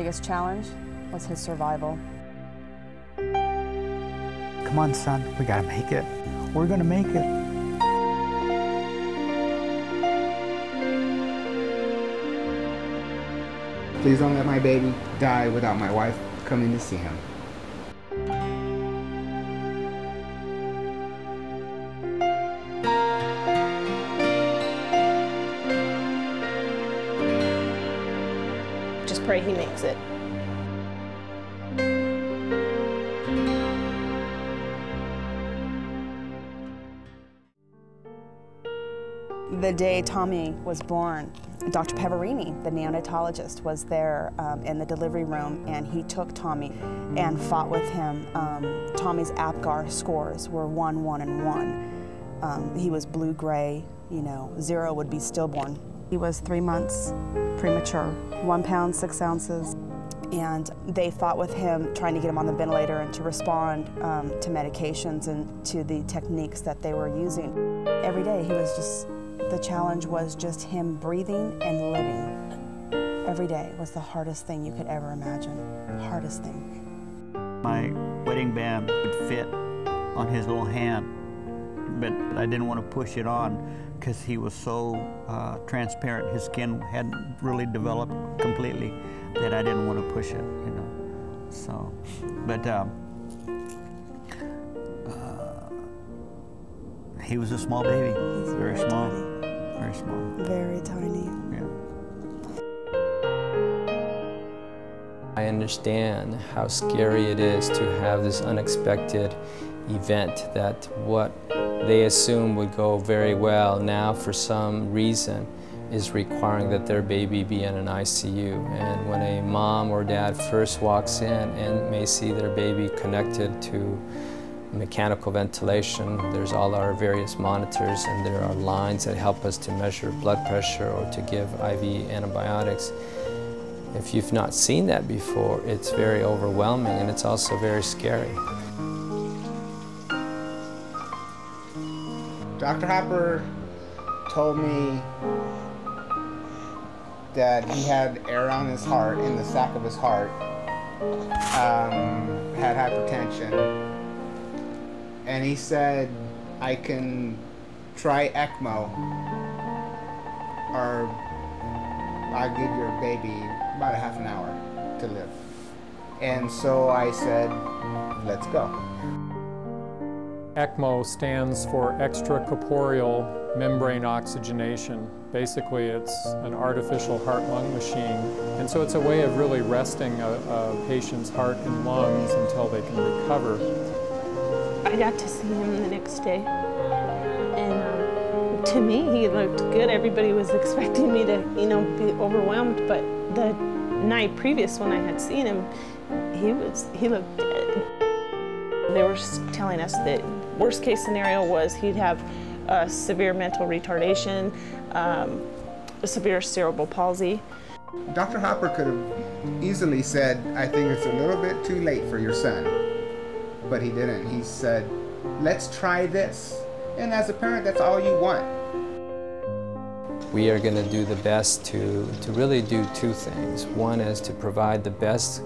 biggest challenge was his survival. Come on, son, we gotta make it. We're gonna make it. Please don't let my baby die without my wife coming to see him. Just pray he makes it. The day Tommy was born, Dr. Peverini, the neonatologist, was there in the delivery room, and he took Tommy and fought with him. Tommy's APGAR scores were 1, 1, and 1. He was blue-gray, 0 would be stillborn. He was 3 months premature, 1 pound, 6 ounces. And they fought with him, trying to get him on the ventilator and to respond to medications and to the techniques that they were using. Every day the challenge was just him breathing and living. Every day was the hardest thing you could ever imagine, hardest thing. My wedding band would fit on his little hand, but I didn't want to push it on because he was so transparent. His skin hadn't really developed completely that I didn't want to push it, So, but he was a small baby. He's very small. Tiny. Very small. Very tiny. Yeah. I understand how scary it is to have this unexpected event that what they assume would go very well now for some reason is requiring that their baby be in an ICU. And when a mom or dad first walks in and may see their baby connected to mechanical ventilation, there's all our various monitors, and there are lines that help us to measure blood pressure or to give IV antibiotics. If you've not seen that before, it's very overwhelming, and it's also very scary. Dr. Hopper told me that he had air on his heart, in the sac of his heart, had hypertension. And he said, I can try ECMO, or I'll give your baby about a half an hour to live. And so I said, let's go. ECMO stands for extracorporeal membrane oxygenation. Basically, it's an artificial heart-lung machine. And so it's a way of really resting a patient's heart and lungs until they can recover. I got to see him the next day, and to me, he looked good. Everybody was expecting me to, be overwhelmed, but the night previous when I had seen him, he looked dead. They were telling us that worst case scenario was he'd have severe mental retardation, severe cerebral palsy. Dr. Hopper could have easily said, I think it's a little bit too late for your son. But he didn't. He said, let's try this. And as a parent, that's all you want. We are going to do the best to really do two things. One is to provide the best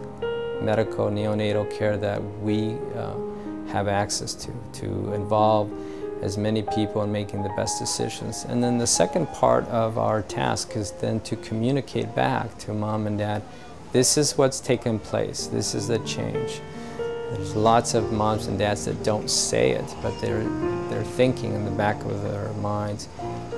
medical neonatal care that we have access to involve as many people in making the best decisions. And then the second part of our task is then to communicate back to mom and dad, this is what's taken place, this is the change. There's lots of moms and dads that don't say it, but they're thinking in the back of their minds,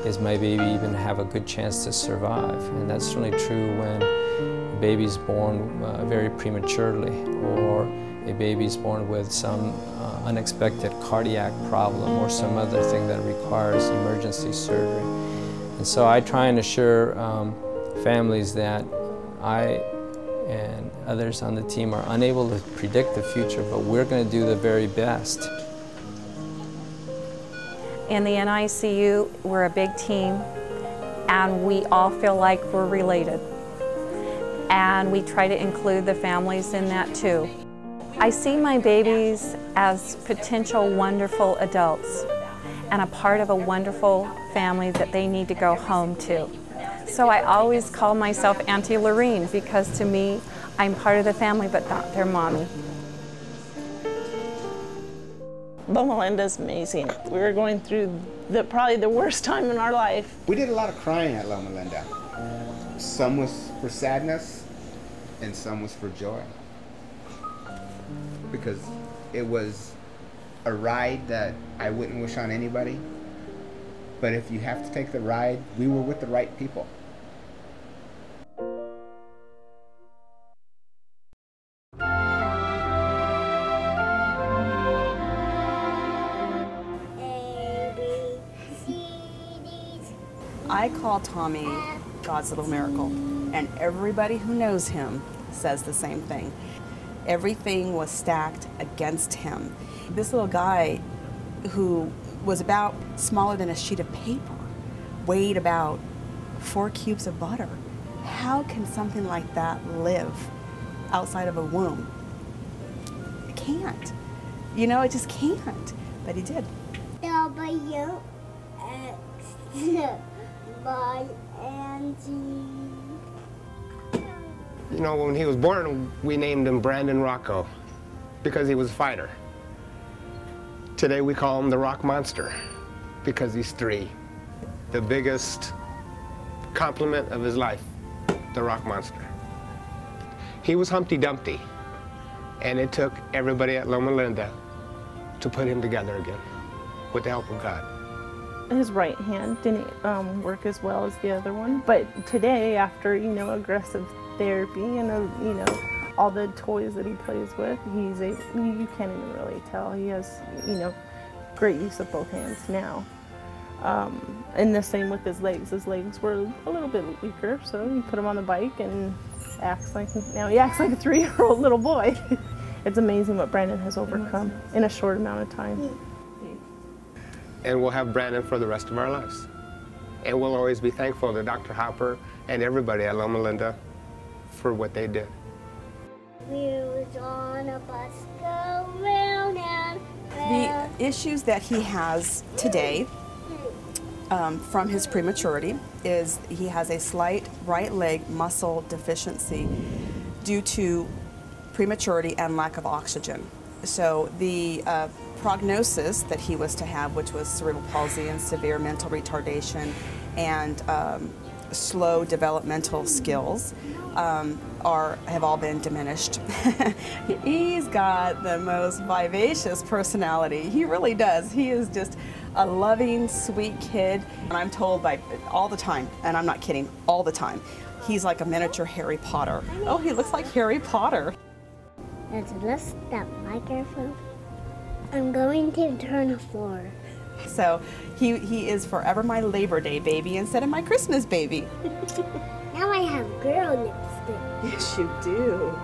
is my baby even have a good chance to survive? And that's certainly true when a baby's born very prematurely, or a baby's born with some unexpected cardiac problem or some other thing that requires emergency surgery. And so I try and assure families that I and others on the team are unable to predict the future, but we're going to do the very best. In the NICU, we're a big team, and we all feel like we're related. And we try to include the families in that too. I see my babies as potential wonderful adults and a part of a wonderful family that they need to go home to. So I always call myself Auntie Lorene, because to me, I'm part of the family, but not their mommy. Loma Linda's amazing. We were going through probably the worst time in our life. We did a lot of crying at Loma Linda. Some was for sadness, and some was for joy. Because it was a ride that I wouldn't wish on anybody. But if you have to take the ride, we were with the right people. I call Tommy God's little miracle, and everybody who knows him says the same thing. Everything was stacked against him. This little guy who was about smaller than a sheet of paper, weighed about 4 cubes of butter. How can something like that live outside of a womb? It can't. You know, it just can't. But he did. W, X, Y, and Z. You know, when he was born, we named him Brandon Rocco because he was a fighter. Today we call him the Rock Monster because he's 3. The biggest compliment of his life, the Rock Monster. He was Humpty Dumpty, and it took everybody at Loma Linda to put him together again with the help of God. His right hand didn't work as well as the other one, but today, after, you know, aggressive therapy and, you know, all the toys that he plays with, you can't even really tell. He has, you know, great use of both hands now. And the same with his legs. His legs were a little bit weaker, so you put him on the bike and now he acts like a 3-year-old little boy. It's amazing what Brandon has overcome in a short amount of time. And we'll have Brandon for the rest of our lives. And we'll always be thankful to Dr. Hopper and everybody at Loma Linda for what they did. Wheels on a bus go round and round. The issues that he has today from his prematurity is he has a slight right leg muscle deficiency due to prematurity and lack of oxygen. So the prognosis that he was to have, which was cerebral palsy and severe mental retardation and slow developmental skills, have all been diminished. He's got the most vivacious personality. He really does. He is just a loving, sweet kid. And I'm told by all the time, and I'm not kidding, all the time, he's like a miniature Harry Potter. Oh, he looks like Harry Potter. Let's lift that microphone. I'm going to turn 4. So he is forever my Labor Day baby instead of my Christmas baby. Now I have girl lipstick. Yes, you do.